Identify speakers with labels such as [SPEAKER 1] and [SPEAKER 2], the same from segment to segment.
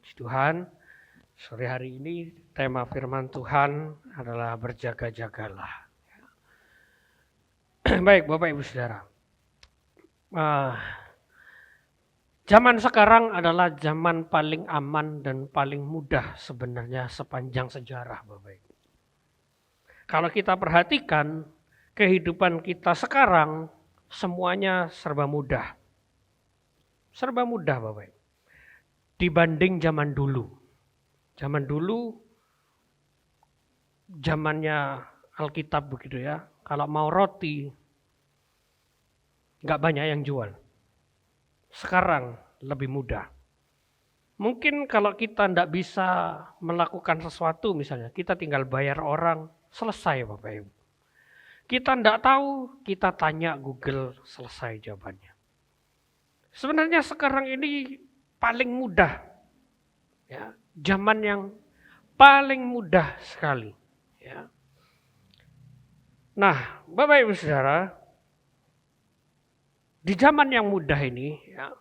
[SPEAKER 1] Puji Tuhan, sore hari ini tema firman Tuhan adalah berjaga-jagalah. Baik Bapak Ibu Saudara, zaman sekarang adalah zaman paling aman dan paling mudah sebenarnya sepanjang sejarah Bapak Ibu. Kalau kita perhatikan kehidupan kita sekarang semuanya serba mudah. Serba mudah Bapak Ibu. Dibanding zaman dulu. Zaman dulu, zamannya Alkitab begitu ya. Kalau mau roti, nggak banyak yang jual. Sekarang lebih mudah. Mungkin kalau kita nggak bisa melakukan sesuatu misalnya, kita tinggal bayar orang, selesai Bapak Ibu. Kita nggak tahu, kita tanya Google, selesai jawabannya. Sebenarnya sekarang ini paling mudah. Ya, zaman yang paling mudah sekali. Ya. Nah, Bapak Ibu Saudara, di zaman yang mudah ini, ya,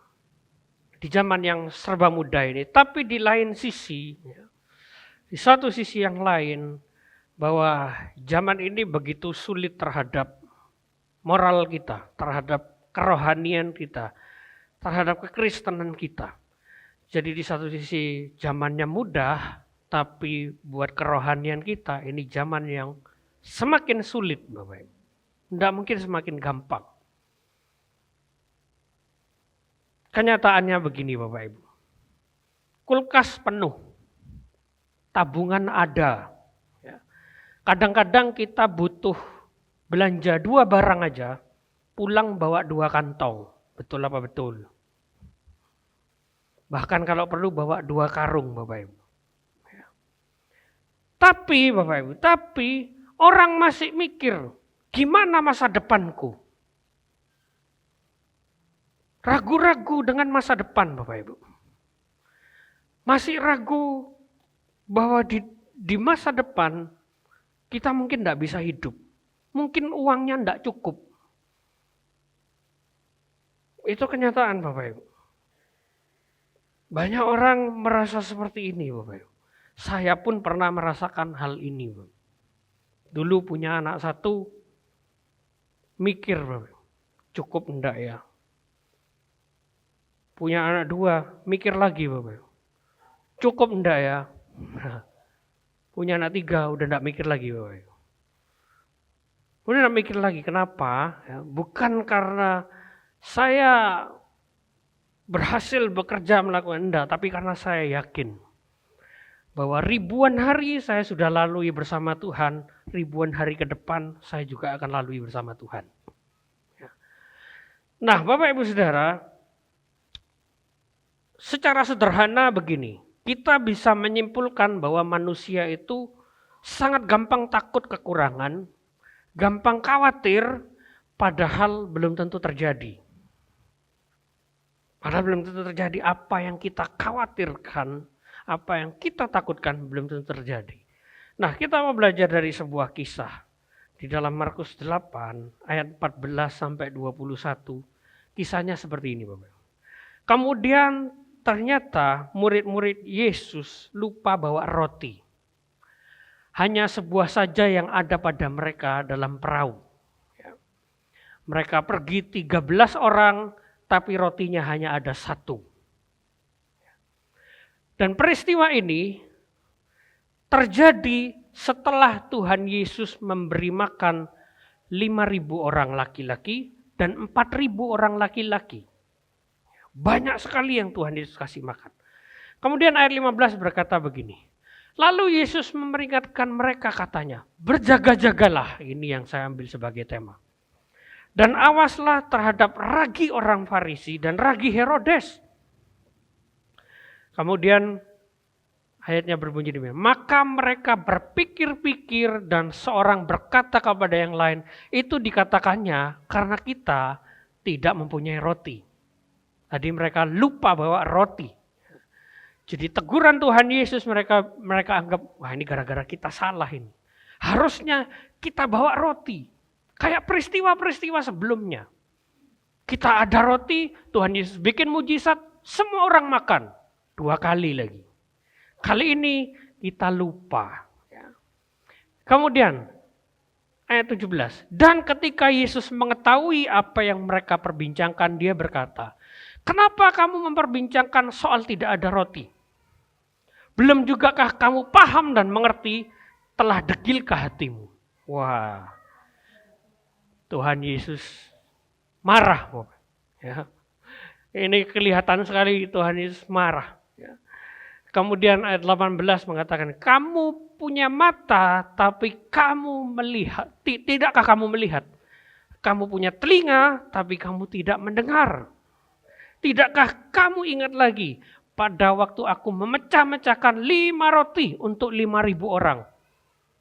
[SPEAKER 1] di zaman yang serba mudah ini, tapi di lain sisi, ya, di satu sisi yang lain, bahwa zaman ini begitu sulit terhadap moral kita, terhadap kerohanian kita, terhadap kekristenan kita. Jadi di satu sisi zamannya mudah, tapi buat kerohanian kita ini zaman yang semakin sulit Bapak Ibu. Tidak mungkin semakin gampang. Kenyataannya begini Bapak Ibu. Kulkas penuh. Tabungan ada. Kadang-kadang kita butuh belanja 2 barang aja, pulang bawa 2 kantong. Betul apa betul? Bahkan kalau perlu bawa 2 karung Bapak Ibu. Tapi Bapak Ibu, orang masih mikir, gimana masa depanku? Ragu-ragu dengan masa depan Bapak Ibu. Masih ragu bahwa di masa depan kita mungkin tidak bisa hidup. Mungkin uangnya tidak cukup. Itu kenyataan Bapak Ibu. Banyak orang merasa seperti ini Bapak Ibu. Saya pun pernah merasakan hal ini Bapak. Dulu punya anak 1, mikir Bapak. Cukup enggak ya? Punya anak 2, mikir lagi Bapak. Cukup enggak ya? Punya anak 3, udah enggak mikir lagi Bapak. Udah enggak mikir lagi, kenapa? Ya, bukan karena saya berhasil bekerja melakukan enggak, tapi karena saya yakin bahwa ribuan hari saya sudah lalui bersama Tuhan, ribuan hari ke depan saya juga akan lalui bersama Tuhan. Nah, Bapak Ibu Saudara, secara sederhana begini, kita bisa menyimpulkan bahwa manusia itu sangat gampang takut kekurangan, gampang khawatir, padahal belum tentu terjadi. Padahal belum tentu terjadi. Apa yang kita khawatirkan, apa yang kita takutkan belum tentu terjadi. Nah, kita mau belajar dari sebuah kisah. Di dalam Markus 8 ayat 14 sampai 21. Kisahnya seperti ini Bapak. Kemudian ternyata murid-murid Yesus lupa bawa roti. Hanya sebuah saja yang ada pada mereka dalam perahu. Mereka pergi 13 orang, tapi rotinya hanya ada 1. Dan peristiwa ini terjadi setelah Tuhan Yesus memberi makan 5.000 orang laki-laki dan 4.000 orang laki-laki. Banyak sekali yang Tuhan Yesus kasih makan. Kemudian ayat 15 berkata begini. Lalu Yesus memperingatkan mereka katanya, berjaga-jagalah, ini yang saya ambil sebagai tema. Dan awaslah terhadap ragi orang Farisi dan ragi Herodes. Kemudian ayatnya berbunyi demikian. Maka mereka berpikir-pikir dan seorang berkata kepada yang lain. Itu dikatakannya karena kita tidak mempunyai roti. Tadi mereka lupa bawa roti. Jadi teguran Tuhan Yesus mereka anggap, wah ini gara-gara kita salah ini. Harusnya kita bawa roti. Kayak peristiwa-peristiwa sebelumnya. Kita ada roti, Tuhan Yesus bikin mujizat, semua orang makan. 2 kali lagi. Kali ini kita lupa. Kemudian ayat 17. Dan ketika Yesus mengetahui apa yang mereka perbincangkan, dia berkata, kenapa kamu memperbincangkan soal tidak ada roti? Belum jugakah kamu paham dan mengerti, telah degilkah hatimu? Wah, Tuhan Yesus marah. Ya. Ini kelihatan sekali Tuhan Yesus marah. Ya. Kemudian ayat 18 mengatakan, kamu punya mata tapi kamu melihat. Tidakkah kamu melihat? Kamu punya telinga tapi kamu tidak mendengar. Tidakkah kamu ingat lagi pada waktu aku memecah-mecahkan 5 roti untuk 5.000 orang?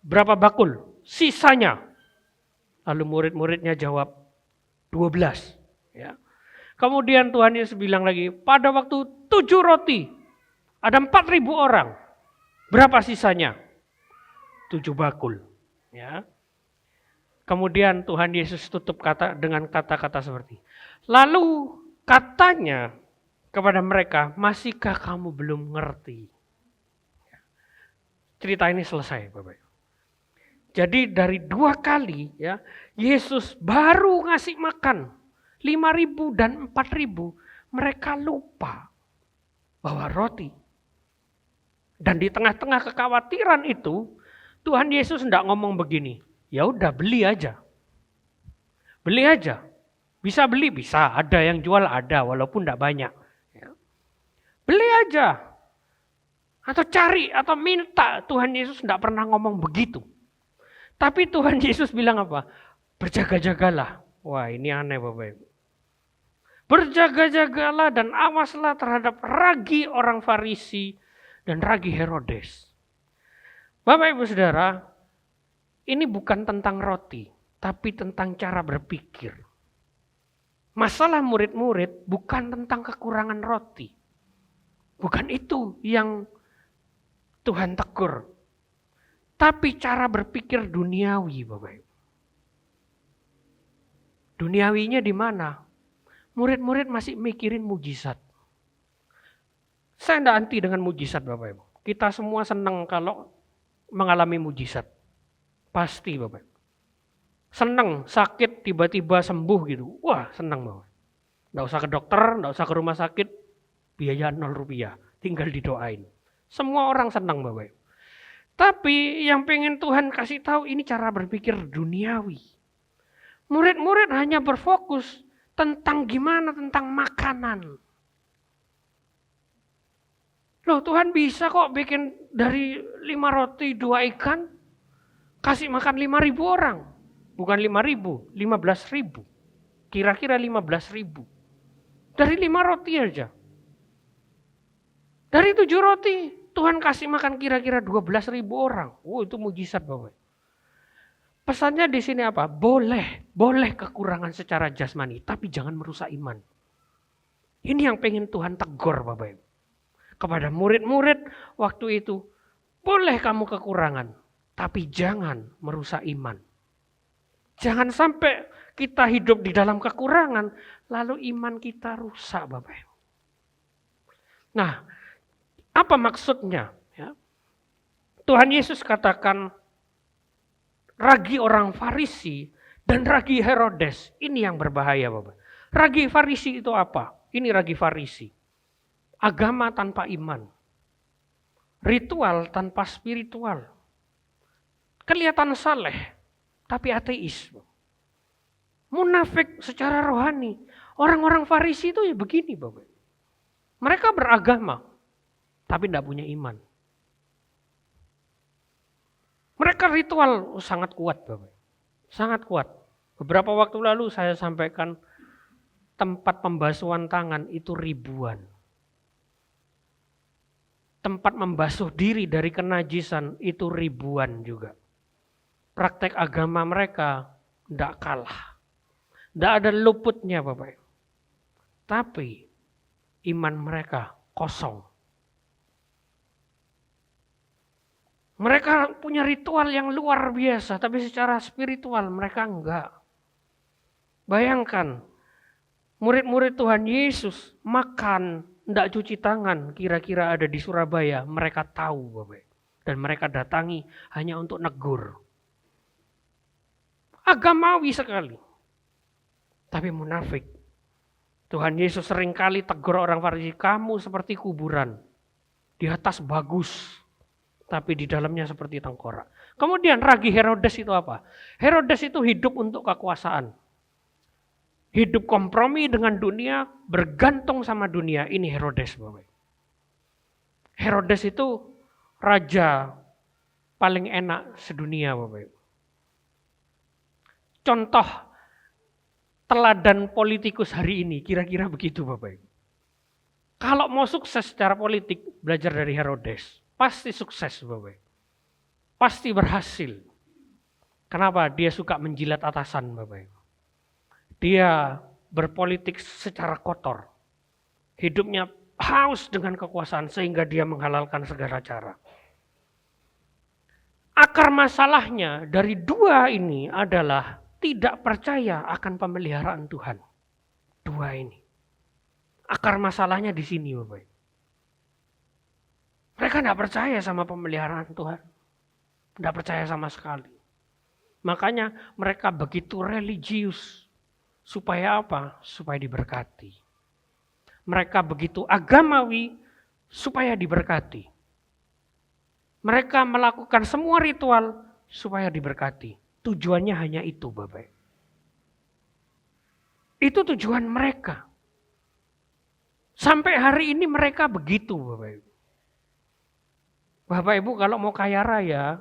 [SPEAKER 1] Berapa bakul? Sisanya. Lalu murid-muridnya jawab 12. Ya. Kemudian Tuhan Yesus bilang lagi, pada waktu 7 roti, ada 4.000 orang. Berapa sisanya? 7 bakul. Ya. Kemudian Tuhan Yesus tutup dengan kata-kata seperti, lalu katanya kepada mereka, masihkah kamu belum ngerti? Cerita ini selesai, Bapak. Jadi dari 2 kali ya, Yesus baru ngasih makan 5.000 dan 4.000, mereka lupa bahwa roti. Dan di tengah-tengah kekhawatiran itu, Tuhan Yesus tidak ngomong begini, ya udah beli aja. Beli aja. Bisa beli, bisa. Ada yang jual, ada, walaupun tidak banyak. Ya. Beli aja. Atau cari, atau minta. Tuhan Yesus tidak pernah ngomong begitu. Tapi Tuhan Yesus bilang apa? Berjaga-jagalah. Wah, ini aneh Bapak Ibu. Berjaga-jagalah dan awaslah terhadap ragi orang Farisi dan ragi Herodes. Bapak Ibu Saudara, ini bukan tentang roti, tapi tentang cara berpikir. Masalah murid-murid bukan tentang kekurangan roti. Bukan itu yang Tuhan tegur. Tapi cara berpikir duniawi, Bapak Ibu. Duniawinya di mana? Murid-murid masih mikirin mujizat. Saya tidak anti dengan mujizat Bapak Ibu. Kita semua senang kalau mengalami mujizat. Pasti Bapak Ibu. Senang sakit tiba-tiba sembuh gitu. Wah senang Bapak. Tidak usah ke dokter, tidak usah ke rumah sakit. Biaya 0 rupiah. Tinggal didoain. Semua orang senang Bapak Ibu. Tapi yang pengen Tuhan kasih tahu ini cara berpikir duniawi. Murid-murid hanya berfokus tentang gimana, tentang makanan. Loh Tuhan bisa kok bikin dari 5 roti 2 ikan, kasih makan 5.000 orang. Bukan 5.000, 15.000. Kira-kira 15.000. Dari 5 roti aja. Dari 7 roti, Tuhan kasih makan kira-kira 12.000 orang. Oh itu mujizat Bapak. Pesannya di sini apa? Boleh kekurangan secara jasmani, tapi jangan merusak iman. Ini yang pengen Tuhan tegur Bapak Ibu. Kepada murid-murid waktu itu, boleh kamu kekurangan, tapi jangan merusak iman. Jangan sampai kita hidup di dalam kekurangan, lalu iman kita rusak Bapak Ibu. Nah, apa maksudnya? Ya. Tuhan Yesus katakan, ragi orang Farisi dan ragi Herodes, ini yang berbahaya Bapak. Ragi Farisi itu apa? Ini ragi Farisi. Agama tanpa iman. Ritual tanpa spiritual. Kelihatan saleh, tapi ateis. Munafik secara rohani. Orang-orang Farisi itu ya begini Bapak. Mereka beragama, tapi tidak punya iman. Mereka ritual sangat kuat Bapak. Sangat kuat. Beberapa waktu lalu saya sampaikan tempat pembasuhan tangan itu ribuan. Tempat membasuh diri dari kenajisan itu ribuan juga. Praktek agama mereka tidak kalah. Tidak ada luputnya Bapak. Tapi iman mereka kosong. Mereka punya ritual yang luar biasa, tapi secara spiritual mereka enggak. Bayangkan, murid-murid Tuhan Yesus makan Nggak cuci tangan, kira-kira ada di Surabaya, mereka tahu Bapak. Dan mereka datangi hanya untuk negur. Agamawi sekali. Tapi munafik. Tuhan Yesus seringkali tegur orang Farisi, kamu seperti kuburan. Di atas bagus, tapi di dalamnya seperti tengkorak. Kemudian ragi Herodes itu apa? Herodes itu hidup untuk kekuasaan. Hidup kompromi dengan dunia, bergantung sama dunia. Ini Herodes, Bapak. Herodes itu raja paling enak sedunia, Bapak. Contoh teladan politikus hari ini, kira-kira begitu, Bapak. Kalau mau sukses secara politik, belajar dari Herodes. Pasti sukses, Bapak. Pasti berhasil. Kenapa? Dia suka menjilat atasan, Bapak. Dia berpolitik secara kotor. Hidupnya haus dengan kekuasaan sehingga dia menghalalkan segala cara. Akar masalahnya dari dua ini adalah tidak percaya akan pemeliharaan Tuhan. Dua ini. Akar masalahnya di sini, Bapak. Mereka tidak percaya sama pemeliharaan Tuhan. Tidak percaya sama sekali. Makanya mereka begitu religius. Supaya apa? Supaya diberkati. Mereka begitu agamawi supaya diberkati. Mereka melakukan semua ritual supaya diberkati. Tujuannya hanya itu, Bapak. Itu tujuan mereka. Sampai hari ini mereka begitu, Bapak Ibu. Bapak Ibu kalau mau kaya raya,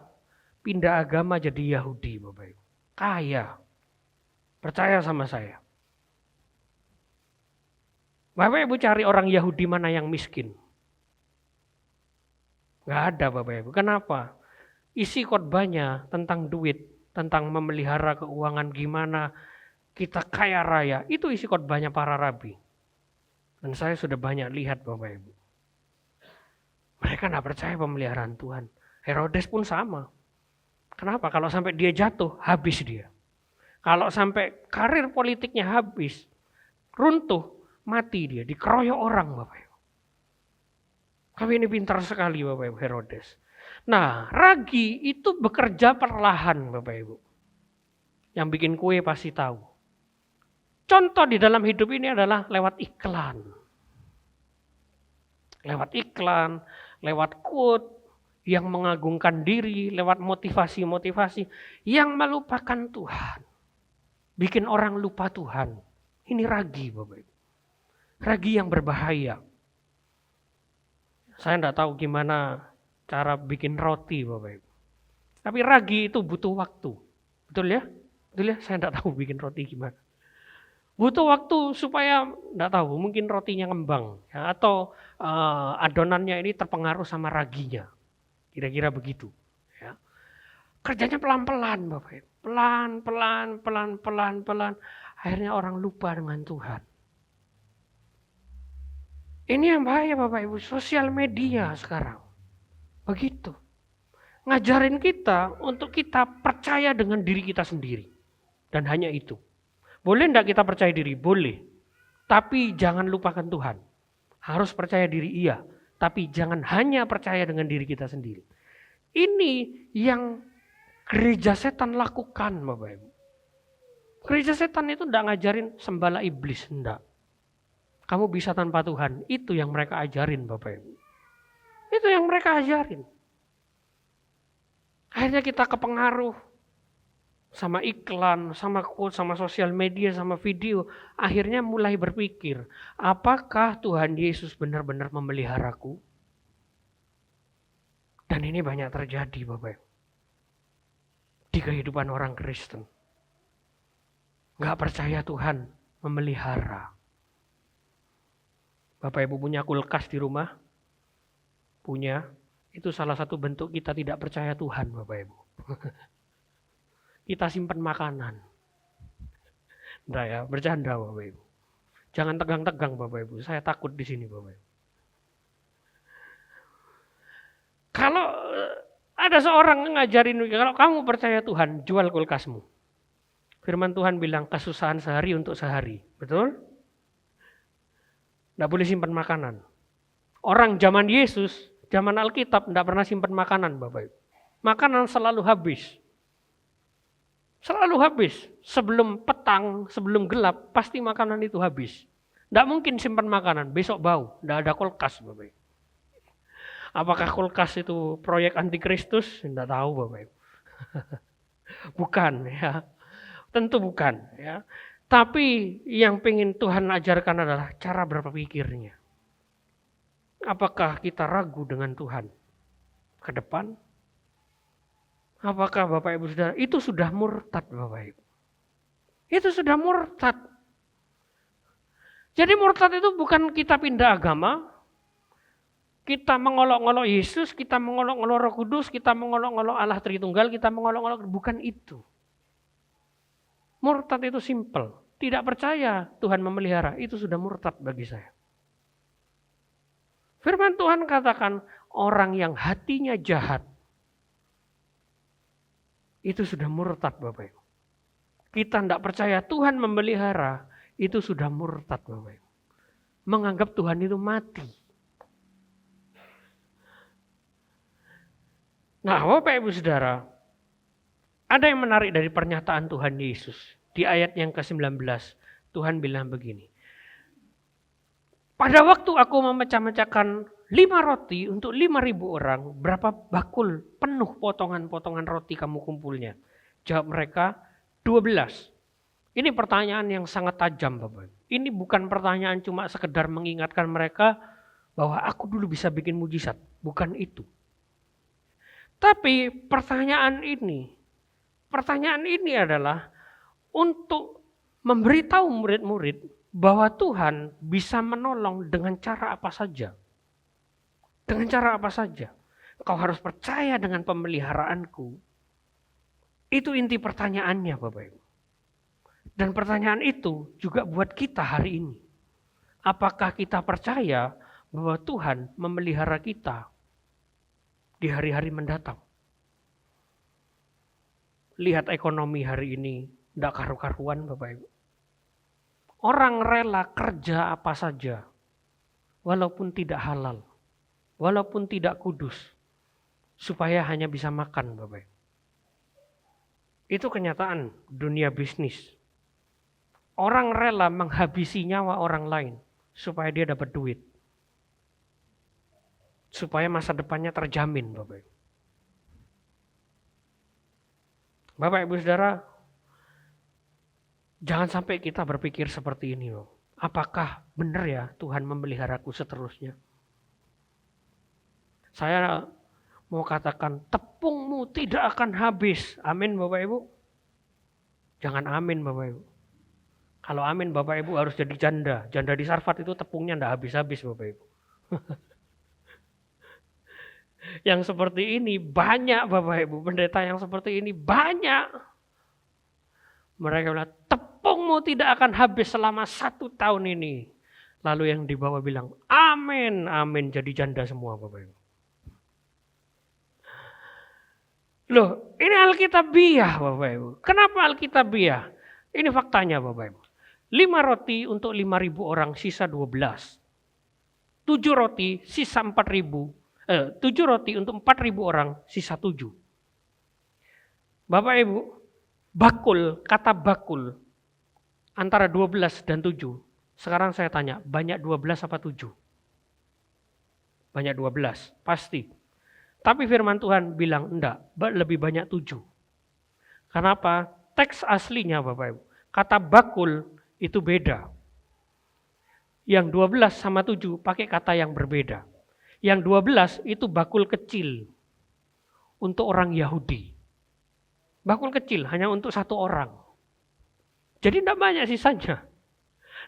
[SPEAKER 1] pindah agama jadi Yahudi, Bapak Ibu. Kaya. Percaya sama saya. Bapak Ibu cari orang Yahudi mana yang miskin? Gak ada, Bapak Ibu. Kenapa? Isi khotbahnya tentang duit, tentang memelihara keuangan, gimana kita kaya raya. Itu isi khotbahnya para rabi. Dan saya sudah banyak lihat, Bapak Ibu. Mereka gak percaya pemeliharaan Tuhan. Herodes pun sama. Kenapa? Kalau sampai dia jatuh, habis dia. Kalau sampai karir politiknya habis, runtuh, mati dia, dikeroyok orang, Bapak Ibu. Kami ini pintar sekali, Bapak Ibu, Herodes. Nah, ragi itu bekerja perlahan, Bapak Ibu. Yang bikin kue pasti tahu. Contoh di dalam hidup ini adalah lewat iklan. Lewat iklan, lewat quote yang mengagungkan diri, lewat motivasi-motivasi yang melupakan Tuhan. Bikin orang lupa Tuhan. Ini ragi, Bapak Ibu. Ragi yang berbahaya. Saya tidak tahu gimana cara bikin roti, Bapak Ibu. Tapi ragi itu butuh waktu. Betul ya? Betul ya? Saya tidak tahu bikin roti gimana. Butuh waktu supaya, tidak tahu, mungkin rotinya ngembang. Ya, atau adonannya ini terpengaruh sama raginya. Kira-kira begitu. Ya. Kerjanya pelan-pelan, Bapak Ibu. Pelan-pelan. Akhirnya orang lupa dengan Tuhan. Ini yang bahaya, Bapak Ibu. Sosial media sekarang. Begitu. Ngajarin kita untuk kita percaya dengan diri kita sendiri. Dan hanya itu. Boleh enggak kita percaya diri? Boleh. Tapi jangan lupakan Tuhan. Harus percaya diri, iya. Tapi jangan hanya percaya dengan diri kita sendiri. Ini yang gereja setan lakukan, Bapak Ibu. Gereja setan itu enggak ngajarin sembala iblis, enggak. Kamu bisa tanpa Tuhan. Itu yang mereka ajarin, Bapak Ibu. Itu yang mereka ajarin. Akhirnya kita kepengaruh sama iklan, sama quote, sama sosial media, sama video. Akhirnya mulai berpikir, apakah Tuhan Yesus benar-benar memeliharaku? Dan ini banyak terjadi, Bapak Ibu. Di kehidupan orang Kristen. Gak percaya Tuhan memelihara. Bapak Ibu punya kulkas di rumah? Punya. Itu salah satu bentuk kita tidak percaya Tuhan, Bapak Ibu. Kita simpan makanan. Nggak ya, bercanda Bapak Ibu. Jangan tegang-tegang Bapak Ibu, saya takut di sini Bapak Ibu. Kalau ada seorang ngajarin, kalau kamu percaya Tuhan, jual kulkasmu. Firman Tuhan bilang kesusahan sehari untuk sehari, betul? Nggak boleh simpan makanan. Orang zaman Yesus, zaman Alkitab tidak pernah simpan makanan Bapak Ibu. Makanan selalu habis. Selalu habis. Sebelum petang, sebelum gelap, pasti makanan itu habis. Tidak mungkin simpan makanan, besok bau. Tidak ada kulkas Bapak Ibu. Apakah kulkas itu proyek antikristus? Tidak tahu Bapak Ibu. Bukan ya. Tentu bukan ya. Tapi yang pengen Tuhan ajarkan adalah cara berpikirnya. Apakah kita ragu dengan Tuhan ke depan? Apakah Bapak Ibu Saudara itu sudah murtad Bapak Ibu? Itu sudah murtad. Jadi murtad itu bukan kita pindah agama, kita mengolok-olok Yesus, kita mengolok-olok Roh Kudus, kita mengolok-olok Allah Tritunggal, kita mengolok-olok, bukan itu. Murtad itu simple. Tidak percaya Tuhan memelihara, itu sudah murtad bagi saya. Firman Tuhan katakan orang yang hatinya jahat, itu sudah murtad Bapak Ibu. Kita tidak percaya Tuhan memelihara, itu sudah murtad Bapak Ibu. Menganggap Tuhan itu mati. Nah Bapak Ibu Saudara, ada yang menarik dari pernyataan Tuhan Yesus. Di ayat yang ke-19, Tuhan bilang begini. Pada waktu aku memecah-mecahkan 5 roti untuk 5.000 orang, berapa bakul penuh potongan-potongan roti kamu kumpulnya? Jawab mereka, 12. Ini pertanyaan yang sangat tajam Bapak. Ini bukan pertanyaan cuma sekedar mengingatkan mereka bahwa aku dulu bisa bikin mujizat. Bukan itu. Tapi pertanyaan ini adalah untuk memberitahu murid-murid bahwa Tuhan bisa menolong dengan cara apa saja. Dengan cara apa saja. Kau harus percaya dengan pemeliharaanku. Itu inti pertanyaannya Bapak Ibu. Dan pertanyaan itu juga buat kita hari ini. Apakah kita percaya bahwa Tuhan memelihara kita di hari-hari mendatang? Lihat ekonomi hari ini, tidak karu-karuan Bapak Ibu. Orang rela kerja apa saja, walaupun tidak halal, walaupun tidak kudus, supaya hanya bisa makan Bapak Ibu. Itu kenyataan dunia bisnis. Orang rela menghabisi nyawa orang lain, supaya dia dapat duit. Supaya masa depannya terjamin Bapak Ibu. Bapak Ibu Saudara, jangan sampai kita berpikir seperti ini loh. Apakah benar ya Tuhan memeliharaku seterusnya? Saya mau katakan tepungmu tidak akan habis. Amin Bapak Ibu. Jangan amin Bapak Ibu. Kalau amin Bapak Ibu harus jadi janda. Janda di Sarfat itu tepungnya tidak habis-habis Bapak Ibu. Yang seperti ini banyak Bapak Ibu. Pendeta yang seperti ini banyak. Mereka bilang tepungmu tidak akan habis selama 1 tahun ini. Lalu yang di bawah bilang amin, amin, jadi janda semua Bapak Ibu. Loh ini Alkitabiah Bapak Ibu. Kenapa Alkitabiah? Ini faktanya Bapak Ibu. 5 roti untuk 5.000 orang, sisa 12. 7 roti, sisa 4.000. 7 roti untuk 4.000 orang, sisa 7. Bapak Ibu, bakul, kata bakul, antara 12 dan 7. Sekarang saya tanya, banyak 12 apa 7? Banyak 12, pasti. Tapi firman Tuhan bilang, enggak, lebih banyak 7. Kenapa? Teks aslinya Bapak Ibu, kata bakul, itu beda. Yang 12 sama 7 pakai kata yang berbeda. Yang 12 itu bakul kecil untuk orang Yahudi. Bakul kecil hanya untuk 1 orang. Jadi tidak banyak sisanya.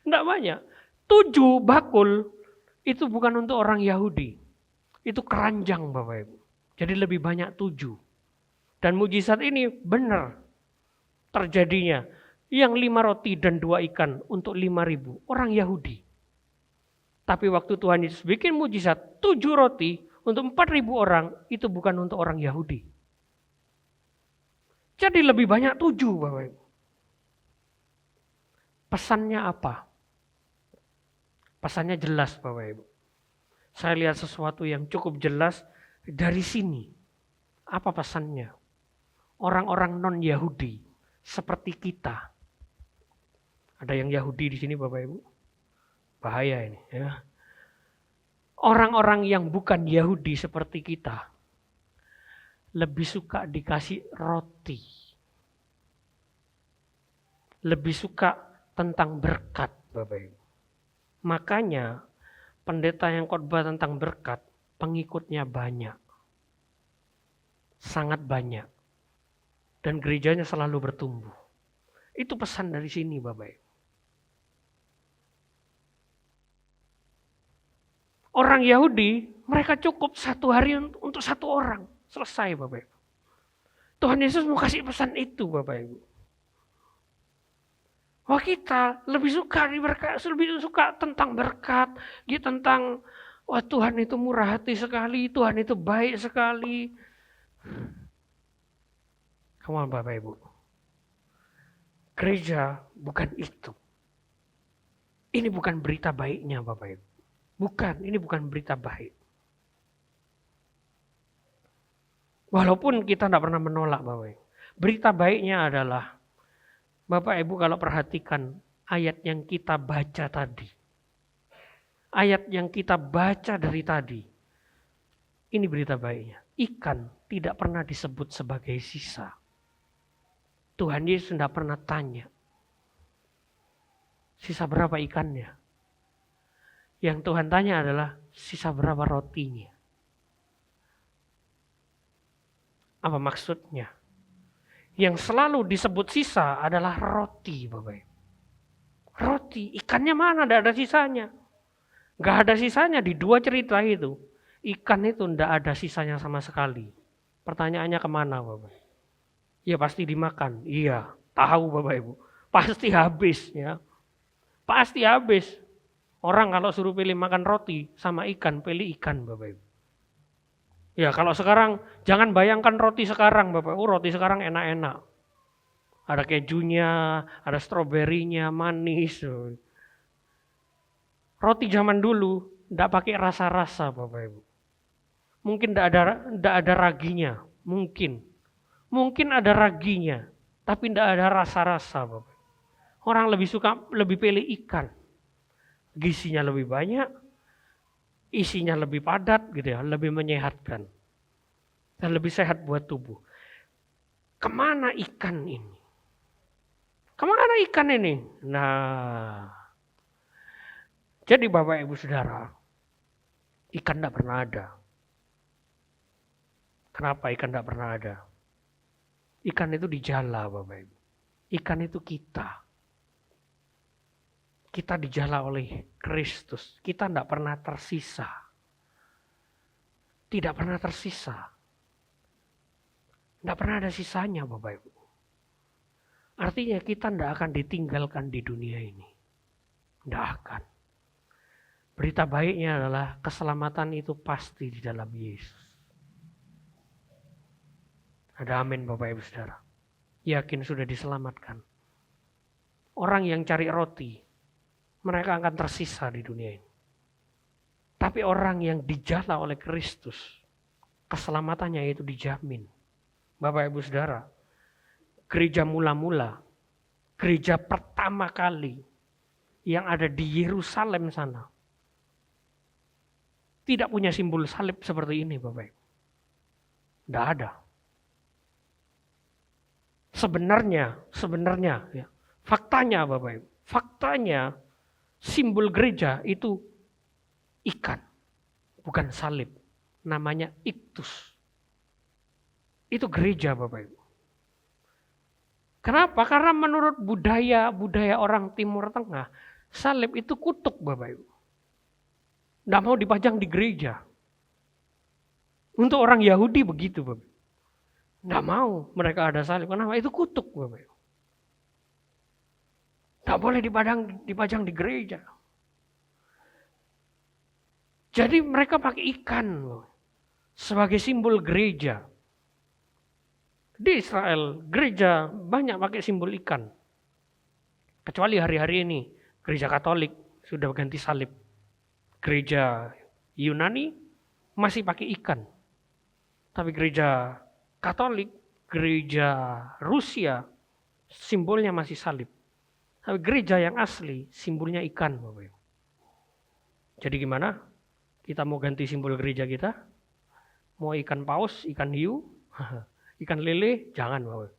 [SPEAKER 1] Tidak banyak. 7 bakul itu bukan untuk orang Yahudi. Itu keranjang Bapak Ibu. Jadi lebih banyak 7. Dan mujizat ini benar terjadinya. Yang 5 roti dan 2 ikan untuk 5.000 orang Yahudi. Tapi waktu Tuhan Yesus bikin mujizat 7 roti untuk 4.000 orang, itu bukan untuk orang Yahudi. Jadi lebih banyak 7 Bapak Ibu. Pesannya apa? Pesannya jelas Bapak Ibu. Saya lihat sesuatu yang cukup jelas dari sini. Apa pesannya? Orang-orang non-Yahudi seperti kita. Ada yang Yahudi di sini Bapak Ibu? Bahaya ini ya. Orang-orang yang bukan Yahudi seperti kita lebih suka dikasih roti. Lebih suka tentang berkat Bapak Ibu. Makanya pendeta yang khotbah tentang berkat, pengikutnya banyak. Sangat banyak. Dan gerejanya selalu bertumbuh. Itu pesan dari sini Bapak Ibu. Orang Yahudi, mereka cukup 1 hari untuk 1 orang. Selesai Bapak Ibu. Tuhan Yesus mau kasih pesan itu Bapak Ibu. Wah kita lebih suka lebih suka tentang berkat, tentang wah Tuhan itu murah hati sekali, Tuhan itu baik sekali. Come on Bapak Ibu. Gereja bukan itu. Ini bukan berita baiknya Bapak Ibu. Bukan, ini bukan berita baik. Walaupun kita tidak pernah menolak Bapak Ibu. Berita baiknya adalah, Bapak Ibu kalau perhatikan ayat yang kita baca tadi. Ayat yang kita baca dari tadi. Ini berita baiknya. Ikan tidak pernah disebut sebagai sisa. Tuhan Yesus tidak pernah tanya. Sisa berapa ikannya? Yang Tuhan tanya adalah sisa berapa rotinya. Apa maksudnya? Yang selalu disebut sisa adalah roti, Bapak Ibu. Roti, ikannya mana? Tidak ada sisanya. Gak ada sisanya di 2 cerita itu. Ikan itu tidak ada sisanya sama sekali. Pertanyaannya kemana, Bapak Ibu? Ya pasti dimakan. Iya, tahu Bapak Ibu. Pasti habis ya. Pasti habis. Orang kalau suruh pilih makan roti sama ikan, pilih ikan Bapak Ibu. Ya kalau sekarang, jangan bayangkan roti sekarang Bapak Ibu. Roti sekarang enak-enak. Ada kejunya, ada stroberinya, manis. Roti zaman dulu, tidak pakai rasa-rasa Bapak Ibu. Mungkin tidak ada raginya, mungkin. Mungkin ada raginya, tapi tidak ada rasa-rasa Bapak. Orang lebih pilih ikan. Gizinya lebih banyak, isinya lebih padat gitu ya, lebih menyehatkan. Dan lebih sehat buat tubuh. Kemana ikan ini? Kemana ikan ini? Nah, jadi Bapak Ibu Saudara, ikan tidak pernah ada. Kenapa ikan tidak pernah ada? Ikan itu dijala Bapak Ibu. Ikan itu kita. Kita dijala oleh Kristus. Kita tidak pernah tersisa. Tidak pernah tersisa. Tidak pernah ada sisanya Bapak Ibu. Artinya kita tidak akan ditinggalkan di dunia ini. Tidak akan. Berita baiknya adalah keselamatan itu pasti di dalam Yesus. Ada amin Bapak Ibu Saudara. Yakin sudah diselamatkan. Orang yang cari roti, mereka akan tersisa di dunia ini. Tapi orang yang dijala oleh Kristus, keselamatannya itu dijamin. Bapak Ibu Saudara, gereja mula-mula, gereja pertama kali yang ada di Yerusalem sana, tidak punya simbol salib seperti ini Bapak Ibu. Tidak ada. Sebenarnya ya, faktanya Bapak Ibu, faktanya simbol gereja itu ikan, bukan salib. Namanya iktus. Itu gereja Bapak Ibu. Kenapa? Karena menurut budaya orang Timur Tengah, salib itu kutuk Bapak Ibu. Tidak mau dipajang di gereja. Untuk orang Yahudi begitu Bapak Ibu. Tidak mau mereka ada salib. Kenapa? Itu kutuk Bapak Ibu. Tidak boleh dipajang di gereja. Jadi mereka pakai ikan sebagai simbol gereja. Di Israel, gereja banyak pakai simbol ikan. Kecuali hari-hari ini, gereja Katolik sudah ganti salib. Gereja Yunani masih pakai ikan. Tapi gereja Katolik, gereja Rusia, simbolnya masih salib. Tapi gereja yang asli, simbolnya ikan. Bapak Ibu. Jadi gimana? Kita mau ganti simbol gereja kita? Mau ikan paus, ikan hiu, ikan lele? Jangan Bapak Ibu.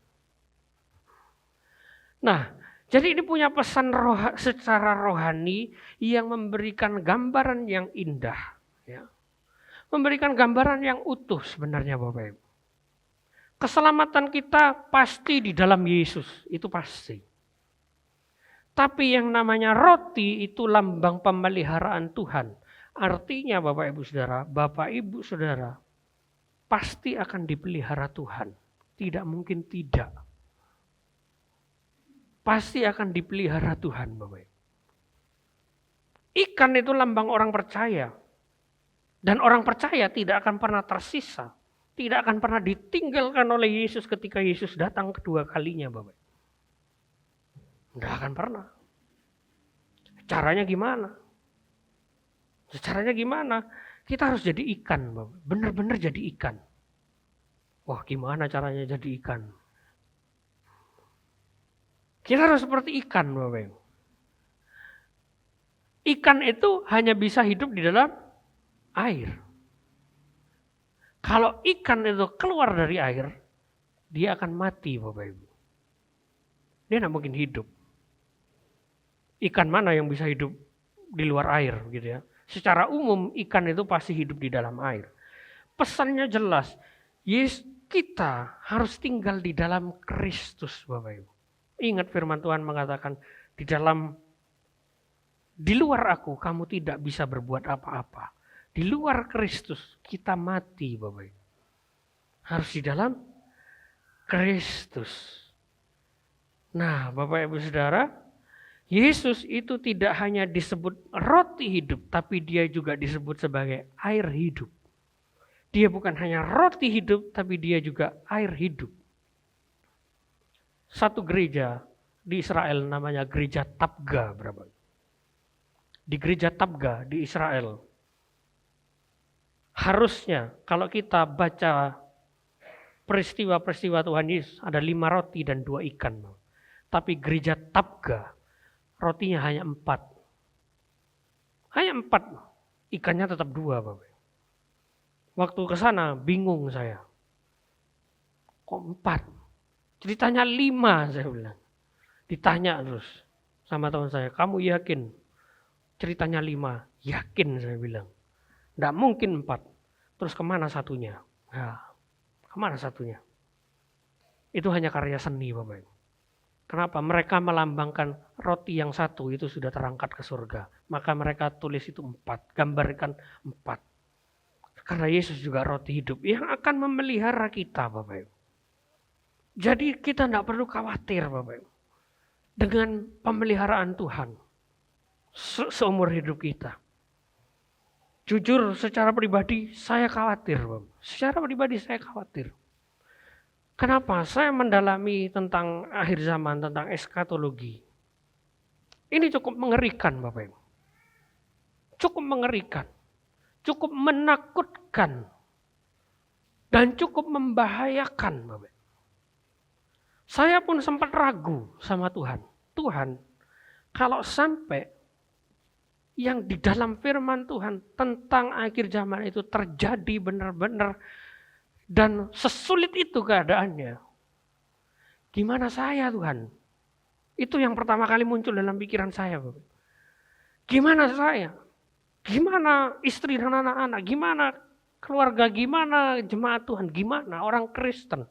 [SPEAKER 1] Nah, jadi ini punya pesan secara rohani yang memberikan gambaran yang indah. Ya. Memberikan gambaran yang utuh sebenarnya Bapak Ibu. Keselamatan kita pasti di dalam Yesus, itu pasti. Tapi yang namanya roti itu lambang pemeliharaan Tuhan. Artinya Bapak Ibu Saudara, pasti akan dipelihara Tuhan. Tidak mungkin tidak. Pasti akan dipelihara Tuhan Bapak Ibu. Ikan itu lambang orang percaya. Dan orang percaya tidak akan pernah tersisa. Tidak akan pernah ditinggalkan oleh Yesus ketika Yesus datang kedua kalinya Bapak. Tidak akan pernah. Caranya gimana? Caranya gimana? Kita harus jadi ikan Bapak. Benar-benar jadi ikan. Wah gimana caranya jadi ikan? Kita harus seperti ikan Bapak. Ikan itu hanya bisa hidup di dalam air. Kalau ikan itu keluar dari air, dia akan mati Bapak Ibu. Dia tidak mungkin hidup. Ikan mana yang bisa hidup di luar air gitu ya. Secara umum ikan itu pasti hidup di dalam air. Pesannya jelas, kita harus tinggal di dalam Kristus Bapak Ibu. Ingat firman Tuhan mengatakan, di luar aku kamu tidak bisa berbuat apa-apa. Di luar Kristus kita mati Bapak Ibu. Harus di dalam Kristus. Nah Bapak Ibu Saudara, Yesus itu tidak hanya disebut roti hidup, tapi dia juga disebut sebagai air hidup. Dia bukan hanya roti hidup, tapi dia juga air hidup. Satu gereja di Israel namanya gereja Tabga. Di gereja Tabga di Israel. Harusnya kalau kita baca peristiwa-peristiwa Tuhan Yesus ada 5 roti dan 2 ikan. Tapi gereja Tabga rotinya hanya 4. Hanya 4. Ikannya tetap 2 Bapak. Waktu ke sana bingung saya. Kok 4? Ceritanya 5 saya bilang. Ditanya terus sama teman saya, kamu yakin ceritanya 5? Yakin saya bilang. Tidak mungkin 4. Terus kemana satunya? Nah, kemana satunya? Itu hanya karya seni Bapak Ibu. Kenapa? Mereka melambangkan roti yang satu itu sudah terangkat ke surga. Maka mereka tulis itu 4. Gambarkan 4. Karena Yesus juga roti hidup yang akan memelihara kita Bapak Ibu. Jadi kita tidak perlu khawatir Bapak Ibu. Dengan pemeliharaan Tuhan. Seumur hidup kita. Jujur secara pribadi saya khawatir. Secara pribadi saya khawatir. Kenapa? Saya mendalami tentang akhir zaman, tentang eskatologi. Ini cukup mengerikan Bapak Ibu. Cukup mengerikan. Cukup menakutkan. Dan cukup membahayakan Bapak Ibu. Saya pun sempat ragu sama Tuhan. Tuhan, kalau sampai yang di dalam firman Tuhan tentang akhir zaman itu terjadi benar-benar dan sesulit itu keadaannya. Gimana saya Tuhan? Itu yang pertama kali muncul dalam pikiran saya. Bapak. Gimana saya? Gimana istri dan anak-anak? Gimana keluarga? Gimana jemaat Tuhan? Gimana orang Kristen?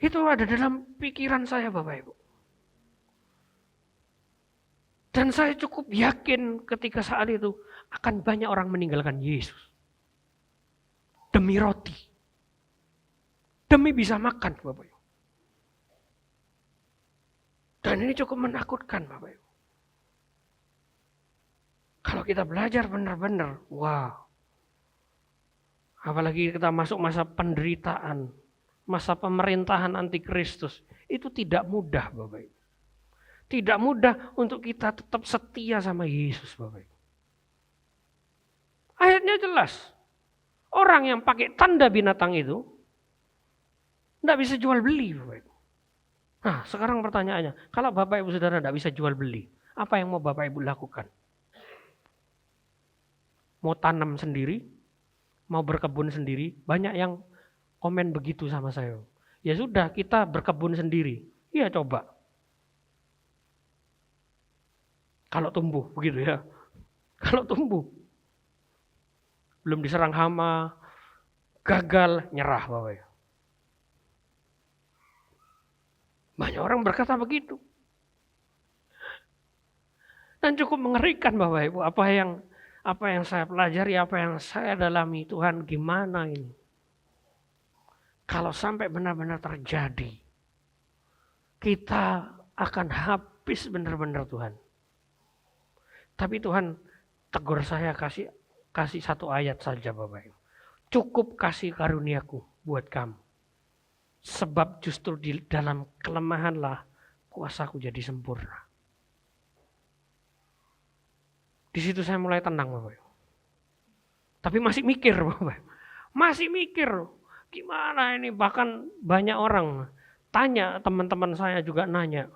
[SPEAKER 1] Itu ada dalam pikiran saya Bapak Ibu. Dan saya cukup yakin ketika saat itu akan banyak orang meninggalkan Yesus. Demi roti. Demi bisa makan Bapak Ibu. Dan ini cukup menakutkan Bapak Ibu. Kalau kita belajar benar-benar, wow. Apalagi kita masuk masa penderitaan, masa pemerintahan antikristus, itu tidak mudah Bapak Ibu. Tidak mudah untuk kita tetap setia sama Yesus, Bapak Ibu. Ayatnya jelas. Orang yang pakai tanda binatang itu tidak bisa jual beli, Bapak Ibu. Nah, sekarang pertanyaannya, kalau Bapak Ibu Saudara tidak bisa jual beli, apa yang mau Bapak Ibu lakukan? Mau tanam sendiri, mau berkebun sendiri, banyak yang komen begitu sama saya. Ya sudah, kita berkebun sendiri. Iya coba. Kalau tumbuh, begitu ya. Kalau tumbuh. Belum diserang hama, gagal, nyerah Bapak Ibu. Banyak orang berkata begitu. Dan cukup mengerikan Bapak Ibu, apa yang saya pelajari, apa yang saya dalami, Tuhan gimana ini? Kalau sampai benar-benar terjadi, kita akan habis benar-benar Tuhan. Tapi Tuhan tegur saya kasih satu ayat saja Bapak Ibu. Cukup kasih karuniaku buat kamu. Sebab justru di dalam kelemahanlah kuasaku jadi sempurna. Di situ saya mulai tenang Bapak Ibu. Tapi masih mikir Bapak Ibu. Masih mikir. Gimana ini? Bahkan banyak orang tanya, teman-teman saya juga nanya.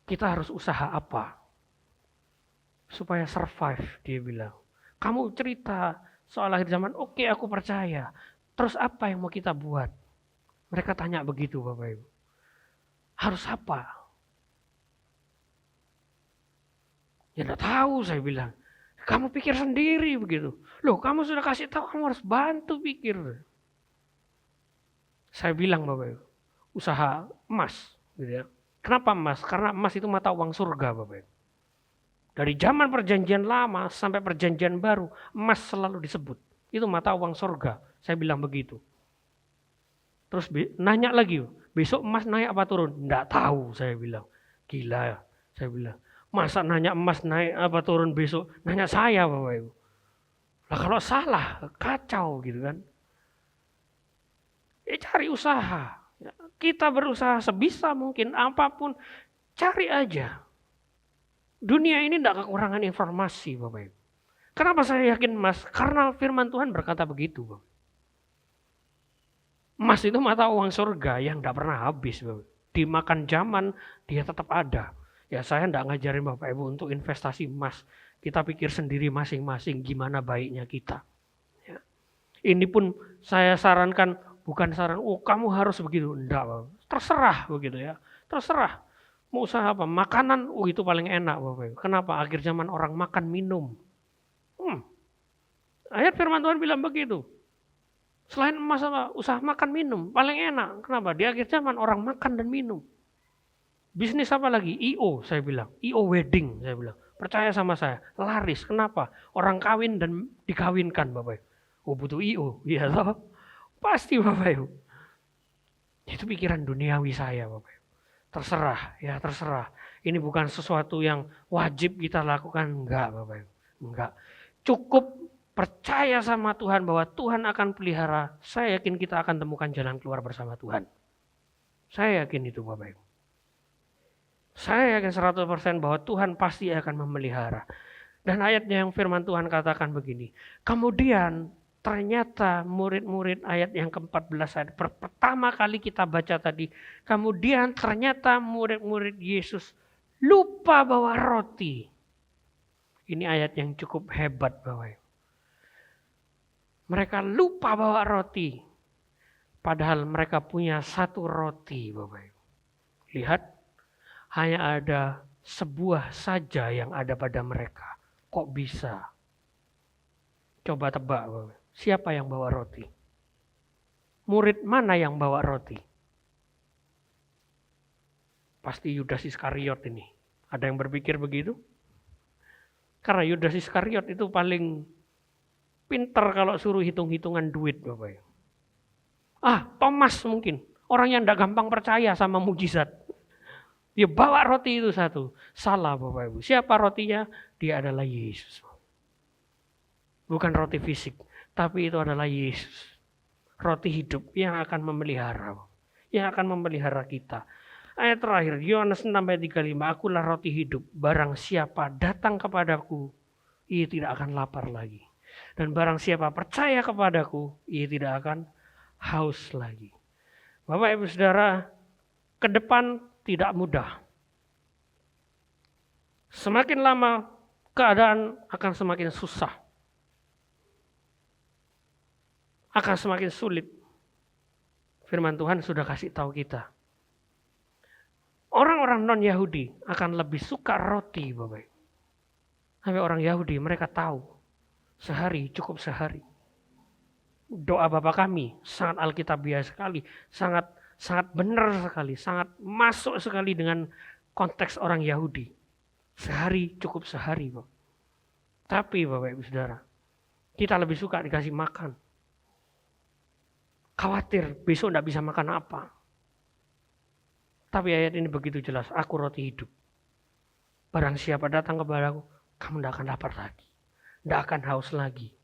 [SPEAKER 1] Kita harus usaha apa? Supaya survive, dia bilang. Kamu cerita soal akhir zaman, oke, aku percaya. Terus apa yang mau kita buat? Mereka tanya begitu Bapak Ibu. Harus apa? Ya enggak tahu saya bilang. Kamu pikir sendiri begitu. Loh, kamu sudah kasih tahu, kamu harus bantu pikir. Saya bilang Bapak Ibu, usaha emas gitu ya. Kenapa emas? Karena emas itu mata uang surga Bapak Ibu. Dari zaman perjanjian lama sampai perjanjian baru, emas selalu disebut. Itu mata uang surga. Saya bilang begitu. Terus nanya lagi, besok emas naik apa turun? Enggak tahu saya bilang. Gila ya, saya bilang. Masa nanya emas naik apa turun besok? Nanya saya Bapak Ibu. Lah kalau salah, kacau gitu kan. Cari usaha. Kita berusaha sebisa mungkin, apapun. Cari aja. Dunia ini tidak kekurangan informasi Bapak Ibu. Kenapa saya yakin emas? Karena firman Tuhan berkata begitu Bapak. Emas itu mata uang surga yang tidak pernah habis Bapak. Dimakan zaman dia tetap ada. Ya saya tidak ngajarin Bapak Ibu untuk investasi emas. Kita pikir sendiri masing-masing gimana baiknya kita. Ya. Ini pun saya sarankan, bukan saran, oh kamu harus begitu. Enggak Bapak. Terserah begitu ya. Terserah. Mau usaha apa? Makanan, itu paling enak Bapak Ibu. Kenapa? Akhir zaman orang makan minum. Ayat firman Tuhan bilang begitu. Selain emas apa? Usaha makan minum. Paling enak. Kenapa? Di akhir zaman orang makan dan minum. Bisnis apa lagi? I.O. saya bilang. I.O. wedding saya bilang. Percaya sama saya. Laris. Kenapa? Orang kawin dan dikawinkan Bapak Ibu. Oh butuh I.O. Iya toh? Pasti Bapak Ibu. Itu pikiran duniawi saya Bapak Ibu. Terserah. Ya terserah. Ini bukan sesuatu yang wajib kita lakukan. Enggak Bapak Ibu. Enggak. Cukup percaya sama Tuhan bahwa Tuhan akan pelihara. Saya yakin kita akan temukan jalan keluar bersama Tuhan. Saya yakin itu Bapak Ibu. Saya yakin 100% bahwa Tuhan pasti akan memelihara. Dan ayatnya yang firman Tuhan katakan begini. Kemudian ternyata murid-murid ayat yang ke-14 ayat pertama kali kita baca tadi. Kemudian ternyata murid-murid Yesus lupa bawa roti. Ini ayat yang cukup hebat Bapak Ibu. Mereka lupa bawa roti. Padahal mereka punya satu roti Bapak Ibu. Lihat. Hanya ada sebuah saja yang ada pada mereka. Kok bisa? Coba tebak Bapak. Siapa yang bawa roti? Murid mana yang bawa roti? Pasti Yudas Iskariot ini. Ada yang berpikir begitu? Karena Yudas Iskariot itu paling pintar kalau suruh hitung-hitungan duit Bapak. Thomas mungkin. Orang yang tidak gampang percaya sama mujizat. Dia bawa roti itu satu. Salah Bapak Ibu. Siapa rotinya? Dia adalah Yesus. Bukan roti fisik. Tapi itu adalah Yesus. Roti hidup yang akan memelihara. Yang akan memelihara kita. Ayat terakhir, Yohanes 6 ayat 35, akulah roti hidup, barang siapa datang kepadaku, ia tidak akan lapar lagi. Dan barang siapa percaya kepadaku, ia tidak akan haus lagi. Bapak Ibu Saudara, ke depan tidak mudah. Semakin lama keadaan akan semakin susah. Akan semakin sulit. Firman Tuhan sudah kasih tahu kita. Orang-orang non-Yahudi akan lebih suka roti, Bapak Ibu. Sampai orang Yahudi mereka tahu sehari cukup sehari. Doa Bapa kami sangat alkitabiah sekali, sangat benar sekali, sangat masuk sekali dengan konteks orang Yahudi. Sehari cukup sehari, Bapak. Tapi Bapak Ibu Saudara, kita lebih suka dikasih makan. Khawatir besok tidak bisa makan apa. Tapi ayat ini begitu jelas, aku roti hidup. Barang siapa datang kepadaku, kamu tidak akan lapar lagi. Tidak akan haus lagi.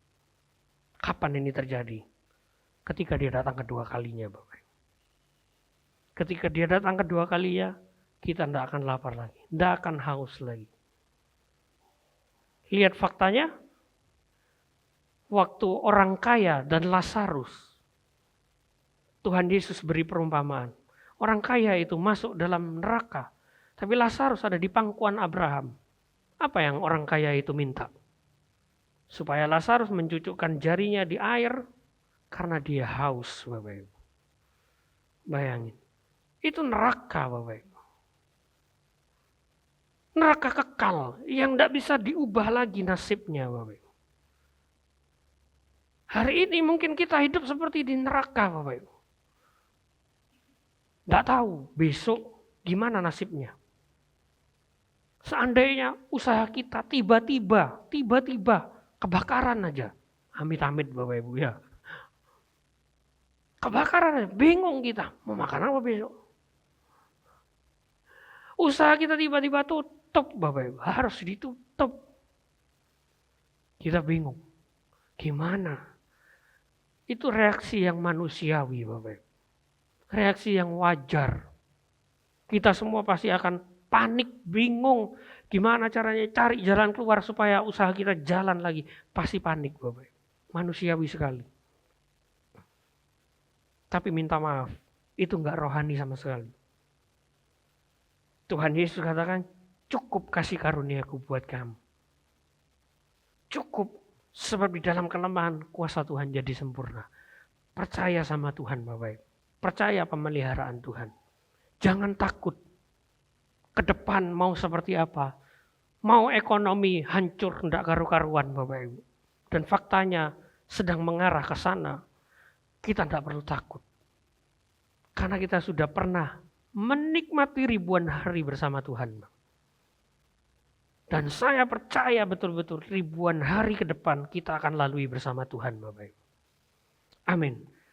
[SPEAKER 1] Kapan ini terjadi? Ketika dia datang kedua kalinya, Bapak. Ketika dia datang kedua kalinya, kita tidak akan lapar lagi. Tidak akan haus lagi. Lihat faktanya, waktu orang kaya dan Lazarus, Tuhan Yesus beri perumpamaan. Orang kaya itu masuk dalam neraka, tapi Lazarus ada di pangkuan Abraham. Apa yang orang kaya itu minta? Supaya Lazarus mencucukkan jarinya di air karena dia haus, Bapak Ibu. Bayangin, itu neraka, Bapak Ibu. Neraka kekal yang tidak bisa diubah lagi nasibnya, Bapak Ibu. Hari ini mungkin kita hidup seperti di neraka, Bapak Ibu. Tidak tahu besok gimana nasibnya. Seandainya usaha kita tiba-tiba kebakaran aja. Amit-amit Bapak Ibu ya. Kebakaran aja, bingung kita. Mau makan apa besok? Usaha kita tiba-tiba tutup Bapak Ibu. Harus ditutup. Kita bingung. Gimana? Itu reaksi yang manusiawi Bapak Ibu. Reaksi yang wajar. Kita semua pasti akan panik, bingung. Gimana caranya cari jalan keluar supaya usaha kita jalan lagi. Pasti panik Bapak. Manusiawi sekali. Tapi minta maaf, itu enggak rohani sama sekali. Tuhan Yesus katakan, cukup kasih karuniaku buat kamu. Cukup, sebab di dalam kelemahan kuasa Tuhan jadi sempurna. Percaya sama Tuhan Bapak. Percaya pemeliharaan Tuhan. Jangan takut. Ke depan mau seperti apa. Mau ekonomi hancur tidak karu-karuan Bapak Ibu. Dan faktanya sedang mengarah ke sana. Kita tidak perlu takut. Karena kita sudah pernah menikmati ribuan hari bersama Tuhan. Dan saya percaya betul-betul ribuan hari ke depan kita akan lalui bersama Tuhan Bapak Ibu. Amin.